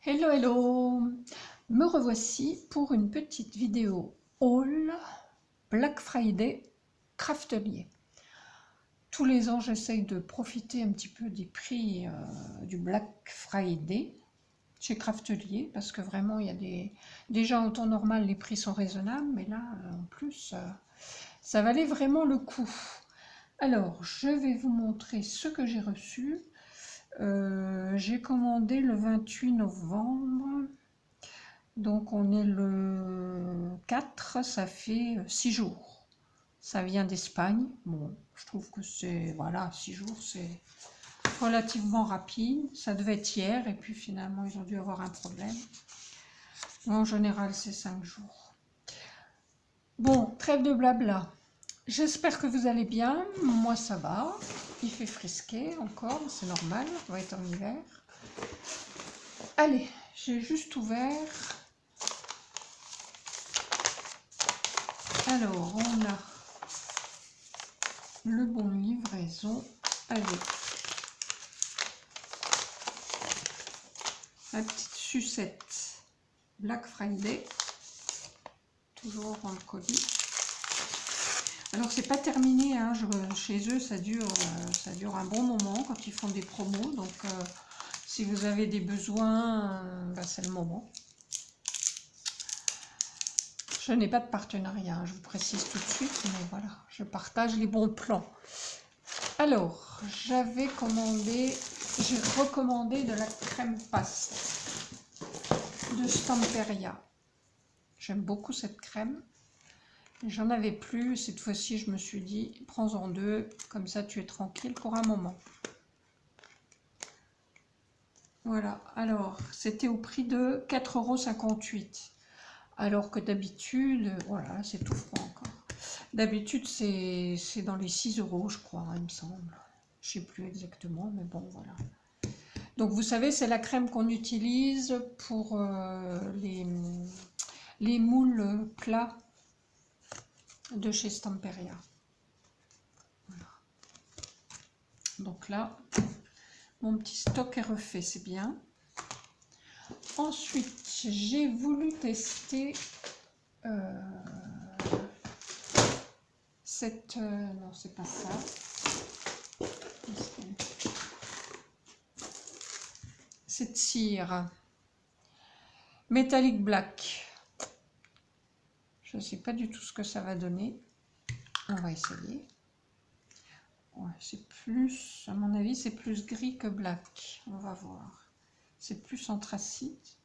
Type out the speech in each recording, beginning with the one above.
Hello hello, me revoici pour une petite vidéo haul Black Friday Craftelier. Tous les ans j'essaye de profiter un petit peu des prix du Black Friday chez Craftelier parce que vraiment il y a déjà en temps normal les prix sont raisonnables, mais là en plus ça valait vraiment le coup. Alors je vais vous montrer ce que j'ai reçu. J'ai commandé le 28 novembre, donc on est le 4, ça fait 6 jours. Ça vient d'Espagne. Bon, je trouve que c'est, voilà, 6 jours, c'est relativement rapide. Ça devait être hier, et puis finalement, ils ont dû avoir un problème. En général, c'est 5 jours. Bon, trêve de blabla. J'espère que vous allez bien. Moi, ça va. Il fait frisquer encore, c'est normal. On va être en hiver. Allez, j'ai juste ouvert. Alors, on a le bon livraison avec la petite sucette Black Friday, toujours dans le colis. Alors c'est pas terminé, hein, chez eux ça dure un bon moment quand ils font des promos, donc si vous avez des besoins, c'est le moment. Je n'ai pas de partenariat, hein, je vous précise tout de suite, mais voilà, je partage les bons plans. Alors, j'ai recommandé de la crème paste de Stamperia. J'aime beaucoup cette crème. J'en avais plus, cette fois-ci je me suis dit, prends-en 2, comme ça tu es tranquille pour un moment. Voilà, alors c'était au prix de 4,58 €. Alors que d'habitude, voilà, c'est tout froid encore. D'habitude c'est dans les 6 € je crois, il me semble. Je sais plus exactement, mais bon voilà. Donc vous savez, c'est la crème qu'on utilise pour les moules plats de chez Stamperia. Voilà. Donc là, mon petit stock est refait, c'est bien. Ensuite, j'ai voulu tester cette... non, c'est pas ça. Cette cire Metallic Black. Je ne sais pas du tout ce que ça va donner. On va essayer. Ouais, c'est plus, à mon avis, c'est plus gris que black. On va voir. C'est plus anthracite.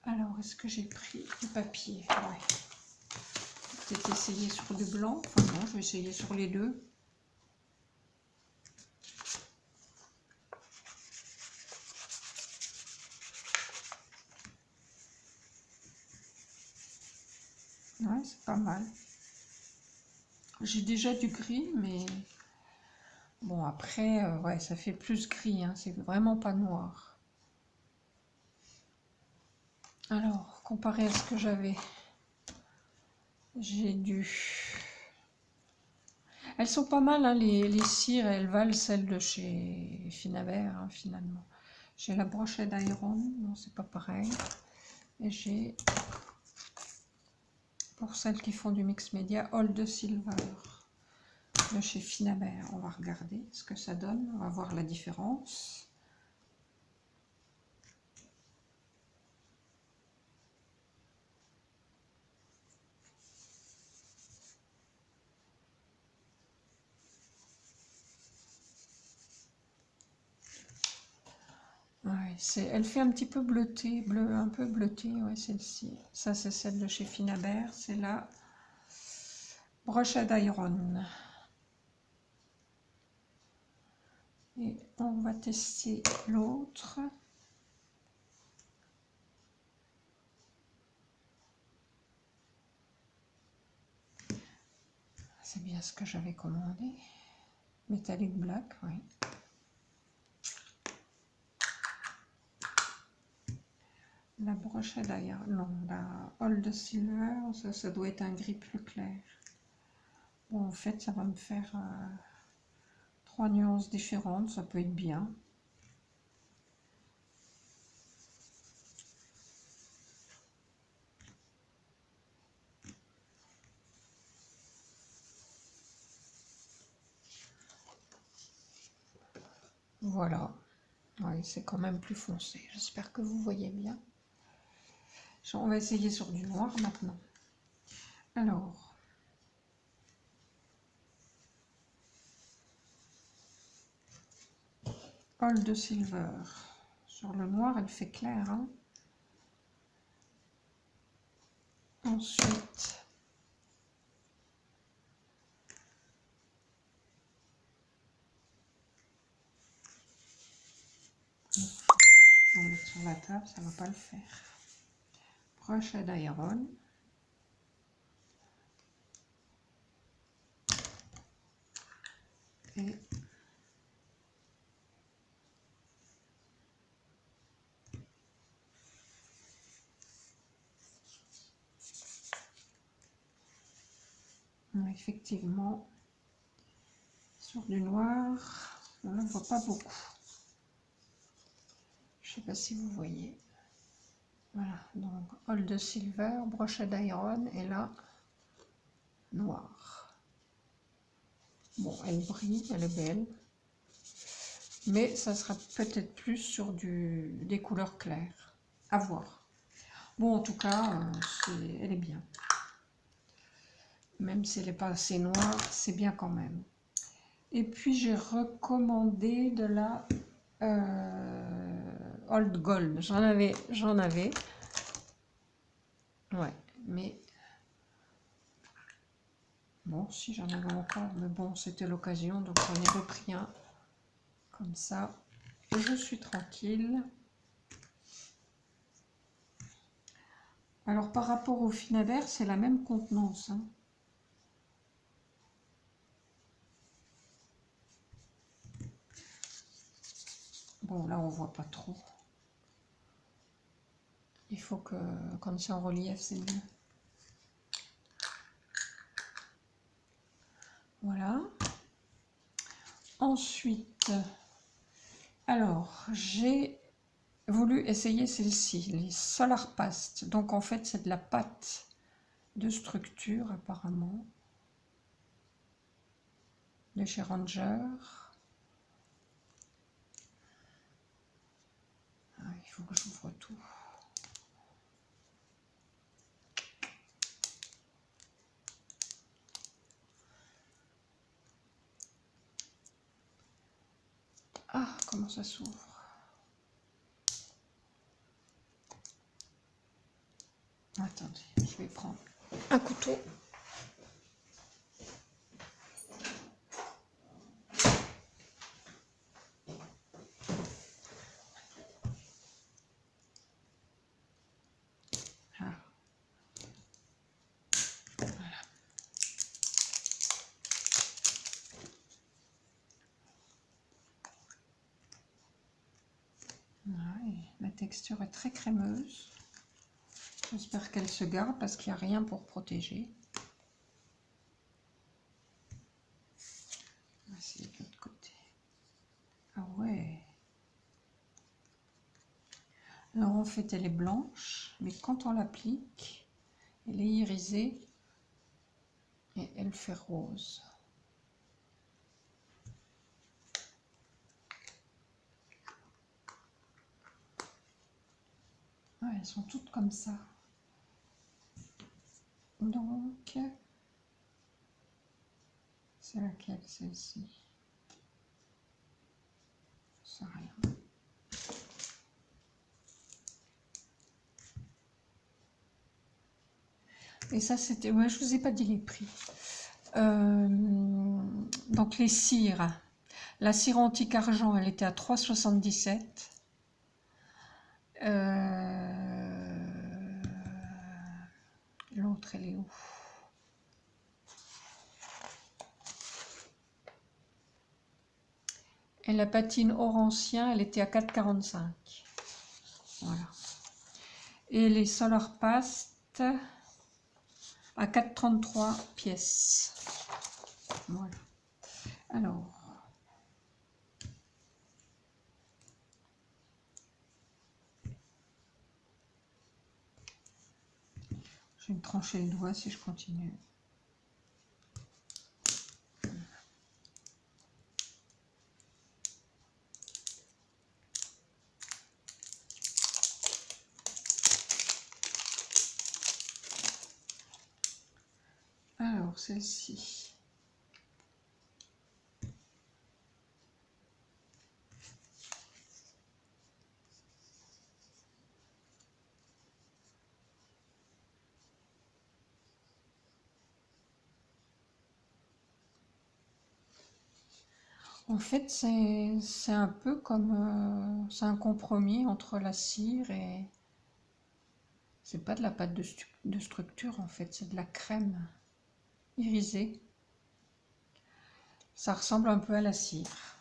Alors, est-ce que j'ai pris du papier? Ouais. Peut-être essayer sur du blanc. Enfin non, je vais essayer sur les deux. Ouais, c'est pas mal. J'ai déjà du gris, mais bon, après, ouais, ça fait plus gris, hein, c'est vraiment pas noir. Alors, comparé à ce que j'avais, j'ai dû... Elles sont pas mal, hein, les cires, elles valent celles de chez Finabert, hein, finalement. J'ai la brochette d'Iron, non, c'est pas pareil. Et j'ai, pour celles qui font du mix média, Old Silver de chez Finabert. On va regarder ce que ça donne, on va voir la différence. Ouais, elle fait un petit peu bleuté, un peu bleuté, ouais, celle-ci. Ça, c'est celle de chez Finabert, c'est la brochette d'Iron. Et on va tester l'autre. C'est bien ce que j'avais commandé. Metallic Black, oui. La brochette d'Iron, non, la Old Silver, ça doit être un gris plus clair. Bon, en fait, ça va me faire 3 nuances différentes, ça peut être bien. Voilà. Oui, c'est quand même plus foncé. J'espère que vous voyez bien. On va essayer sur du noir maintenant. Alors, Old Silver. Sur le noir, elle fait clair. Hein. Ensuite, on va mettre sur la table, ça ne va pas le faire. Brushed Iron. Et effectivement, sur du noir, on ne le voit pas beaucoup. Je ne sais pas si vous voyez. Voilà, donc Old Silver, Brushed Iron, et là, noir. Bon, elle brille, elle est belle. Mais ça sera peut-être plus sur des couleurs claires. À voir. Bon, en tout cas, elle est bien. Même si elle n'est pas assez noire, c'est bien quand même. Et puis, j'ai recommandé de la Old Gold. J'en avais. Ouais, mais... Bon, si j'en avais encore, mais bon, c'était l'occasion, donc j'en ai repris un. Comme ça, et je suis tranquille. Alors, par rapport au Finader, c'est la même contenance. Hein. Bon, là, on voit pas trop. Il faut que, quand c'est en relief, c'est mieux. Voilà. Ensuite, alors, j'ai voulu essayer celle-ci, les Solar Past. Donc, en fait, c'est de la pâte de structure, apparemment, de chez Ranger. Ah, il faut que j'ouvre tout. Ah, comment ça s'ouvre? Attendez, je vais prendre un couteau. Ah. Voilà. Ouais, la texture est très crémeuse. J'espère qu'elle se garde parce qu'il n'y a rien pour protéger. On va essayer de l'autre côté. Ah ouais. Alors en fait elle est blanche, mais quand on l'applique, elle est irisée et elle fait rose. Ouais, elles sont toutes comme ça. Donc, c'est laquelle celle-ci? Ça rien. Et ça c'était, ouais, je vous ai pas dit les prix. Donc les cires, la cire antique argent, elle était à 3,77. L'autre, elle est où? Et la patine Orancien, elle était à 4,45. Voilà. Et les Solar Past à 4,33 pièces. Voilà. Alors. Je vais me trancher le doigt si je continue. Alors, celle-ci. En fait, c'est un peu comme... c'est un compromis entre la cire et... C'est pas de la pâte de structure, en fait, c'est de la crème irisée. Ça ressemble un peu à la cire.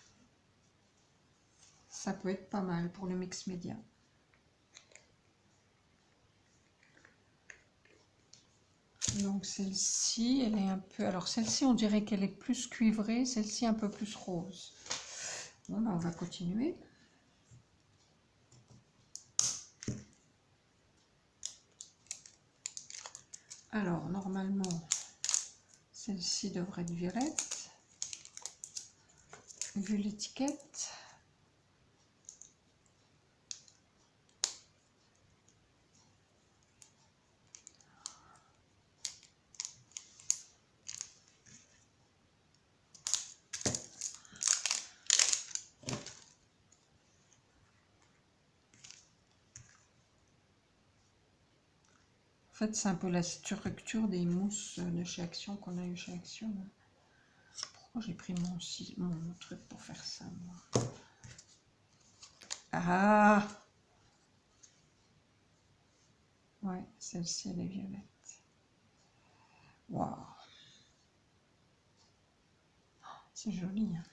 Ça peut être pas mal pour le mix média. Donc celle-ci, elle est un peu... Alors celle-ci, on dirait qu'elle est plus cuivrée, celle-ci un peu plus rose. Bon, ben, on va continuer. Alors, normalement, celle-ci devrait être violette, vu l'étiquette. En fait, c'est un peu la structure des mousses de chez Action qu'on a eu chez Action. Pourquoi j'ai pris mon truc pour faire ça, moi? Ah! Ouais, celle-ci, elle est violette. Waouh! C'est joli, hein.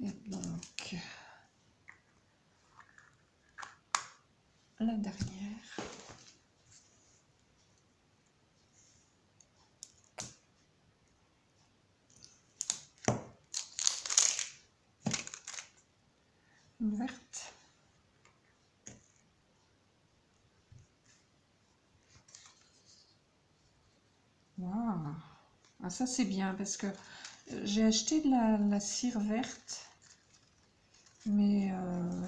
Et donc, la dernière. Une verte. Waouh! Ah, ça c'est bien parce que j'ai acheté de la cire verte, mais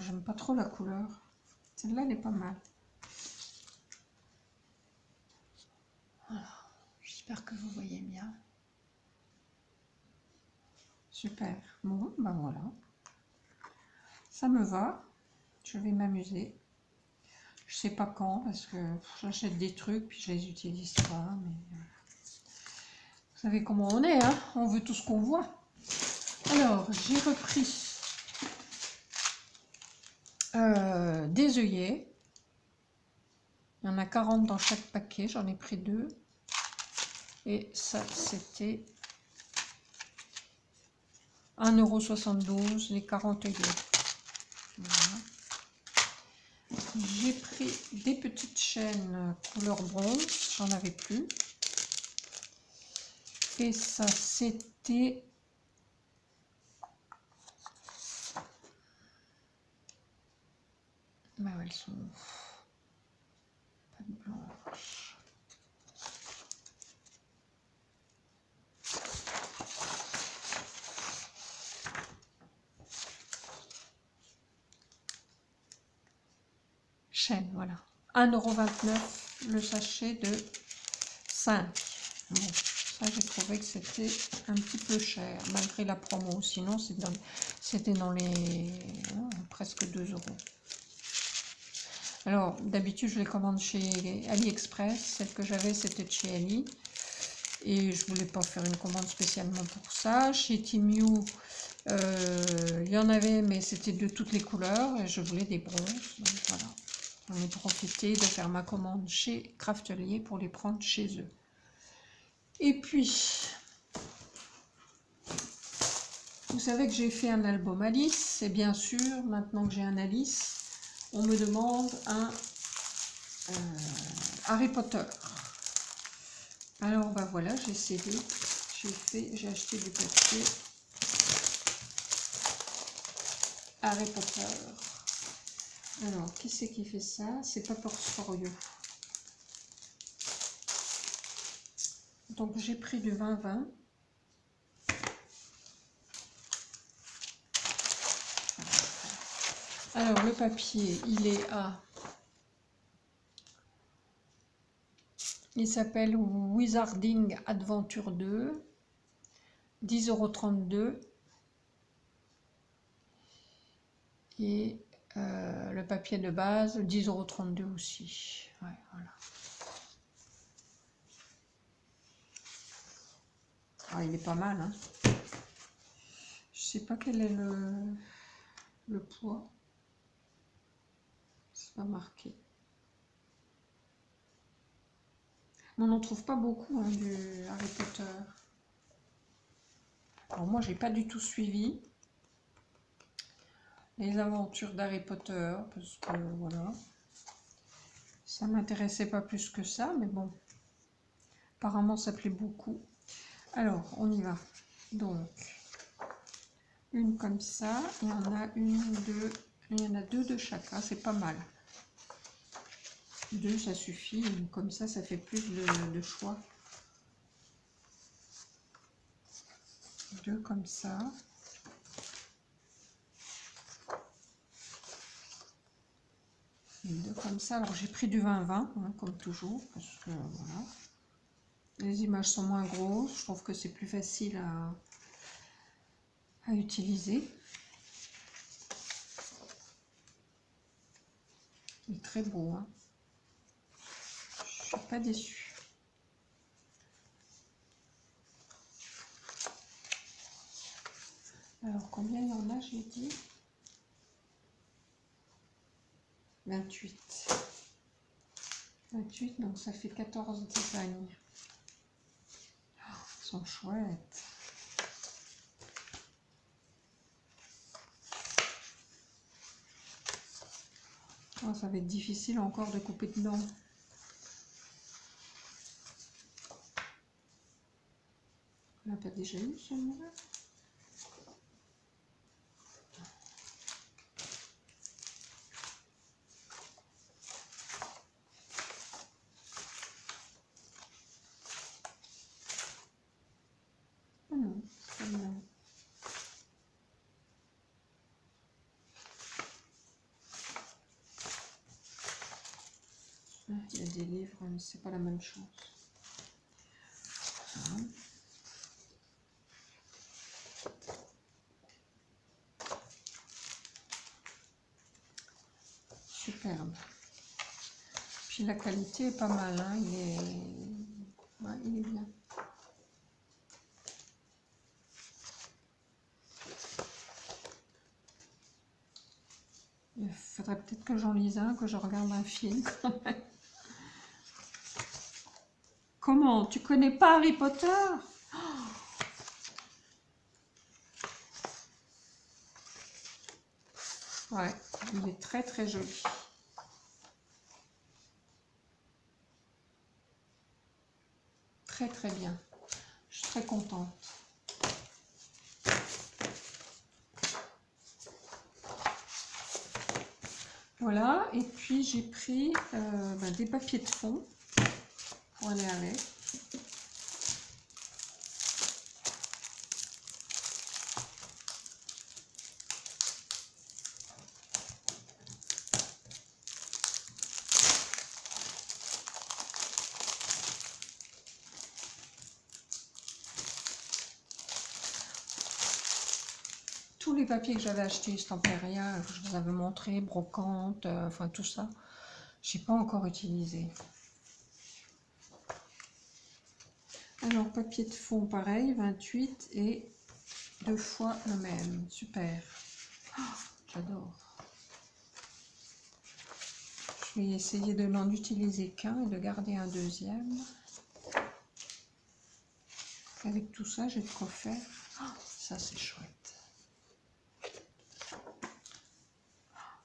j'aime pas trop la couleur. Celle-là, elle est pas mal. Voilà. J'espère que vous voyez bien. Super. Bon, ben voilà. Ça me va. Je vais m'amuser. Je sais pas quand parce que j'achète des trucs puis je les utilise pas. Mais vous savez comment on est, hein? On veut tout ce qu'on voit. Alors, j'ai repris des œillets. Il y en a 40 dans chaque paquet. J'en ai pris 2. Et ça, c'était 1,72 € les 40 œillets. Voilà. J'ai pris des petites chaînes couleur bronze, j'en avais plus. Et ça, c'était... Bah ouais, elles sont pas de blanche. Chaîne, voilà. 1,29 € le sachet de 5. Bon, ça j'ai trouvé que c'était un petit peu cher, malgré la promo. Sinon, c'était dans les presque 2 €. Alors, d'habitude, je les commande chez AliExpress. Celle que j'avais, c'était de chez Ali. Et je voulais pas faire une commande spécialement pour ça. Chez Temu, il y en avait, mais c'était de toutes les couleurs. Et je voulais des bronzes. Donc voilà. J'en ai profité de faire ma commande chez Craftelier pour les prendre chez eux. Et puis, vous savez que j'ai fait un album Alice. Et bien sûr, maintenant que j'ai un Alice, on me demande un Harry Potter. Alors bah voilà, j'ai cédé, j'ai acheté du papier Harry Potter. Alors, qui c'est qui fait ça? C'est pas Portfolio. Donc j'ai pris du 20-20. Alors le papier, il est à Il s'appelle Wizarding Adventure 2, 10,32 €. Et le papier de base, 10,32 € aussi. Ouais, voilà. Ah, il est pas mal, hein. Je sais pas quel est le poids. C'est pas marqué. On n'en trouve pas beaucoup, hein, du Harry Potter. Alors moi, j'ai pas du tout suivi les aventures d'Harry Potter parce que voilà, ça m'intéressait pas plus que ça, mais bon, apparemment ça plaît beaucoup. Alors, on y va. Donc, une comme ça, il y en a une, deux, il y en a deux de chacun, c'est pas mal. Deux, ça suffit, comme ça fait plus de choix. Deux comme ça. Et deux comme ça. Alors, j'ai pris du 20-20, hein, comme toujours, parce que voilà. Les images sont moins grosses, je trouve que c'est plus facile à utiliser. Il est très beau, hein. Je suis pas déçue. Alors, combien il y en a, j'ai dit 28. 28, donc ça fait 14 designs. Oh, ils sont chouettes. Oh, ça va être difficile encore de couper dedans. On n'a pas déjà eu celui-là? Ah non, celui-là. Il y a des livres, mais c'est pas la même chose. Voilà. Superbe. Puis la qualité est pas mal, hein. Ouais, il est bien. Il faudrait peut-être que j'en lise un, que je regarde un film quand même. Comment? Tu connais pas Harry Potter? Ouais, il est très très joli. Très très bien. Je suis très contente. Voilà, et puis j'ai pris des papiers de fond pour aller avec. Tous les papiers que j'avais achetés, Stamperia, je vous avais montré, brocante, enfin tout ça, j'ai pas encore utilisé. Alors, papier de fond, pareil, 28 et deux fois le même. Super. Oh, j'adore. Je vais essayer de n'en utiliser qu'un et de garder un deuxième. Avec tout ça, j'ai de quoi faire. Oh, ça, c'est chouette.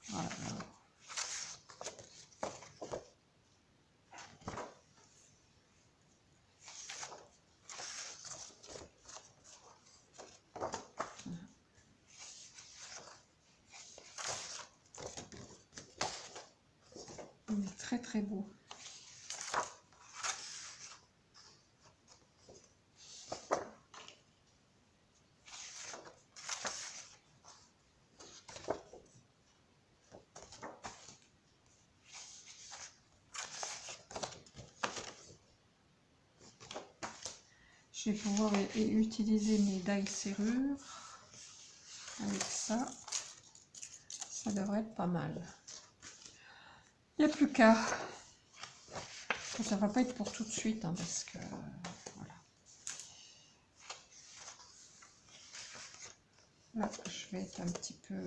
Voilà. Il est très très beau. Je vais pouvoir utiliser mes die serrures avec ça. Ça devrait être pas mal. Il n'y a plus qu'à. Ça va pas être pour tout de suite, hein, parce que voilà. Là, je vais être un petit peu.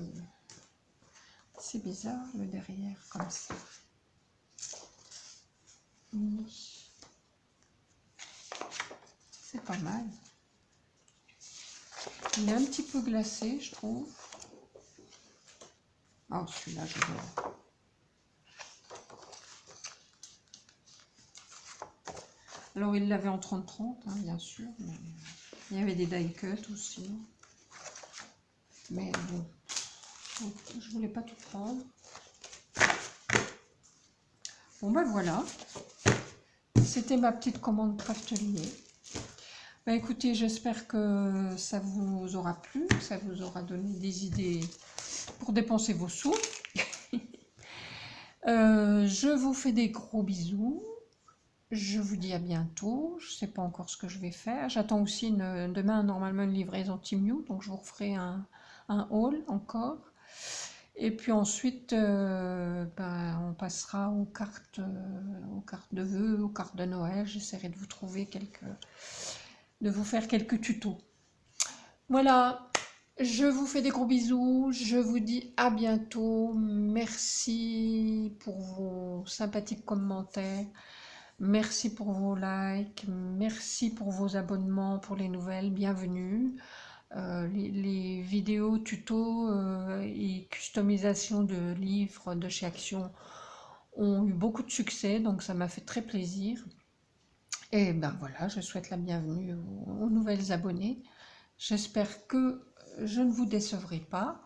C'est bizarre le derrière comme ça. Oui. C'est pas mal. Il est un petit peu glacé, je trouve. Oh, celui-là, je vois. Alors, il l'avait en 30-30, hein, bien sûr. Mais il y avait des die cuts aussi. Mais bon, je voulais pas tout prendre. Bon, ben voilà. C'était ma petite commande Craftelier. Ben écoutez, j'espère que ça vous aura plu, que ça vous aura donné des idées pour dépenser vos sous. Je vous fais des gros bisous. Je vous dis à bientôt. Je ne sais pas encore ce que je vais faire. J'attends aussi demain normalement une livraison Temu, donc je vous referai un haul encore. Et puis ensuite, ben, on passera aux cartes de vœux, aux cartes de Noël. J'essaierai de vous trouver de vous faire quelques tutos. Voilà, je vous fais des gros bisous, je vous dis à bientôt, merci pour vos sympathiques commentaires, merci pour vos likes, merci pour vos abonnements, pour les nouvelles, bienvenue. Les vidéos tutos et customisation de livres de chez Action ont eu beaucoup de succès, donc ça m'a fait très plaisir. Et ben voilà, je souhaite la bienvenue aux nouvelles abonnés. J'espère que je ne vous décevrai pas.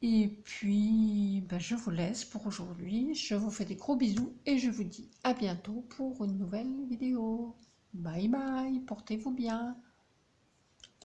Et puis, ben je vous laisse pour aujourd'hui. Je vous fais des gros bisous et je vous dis à bientôt pour une nouvelle vidéo. Bye bye, portez-vous bien.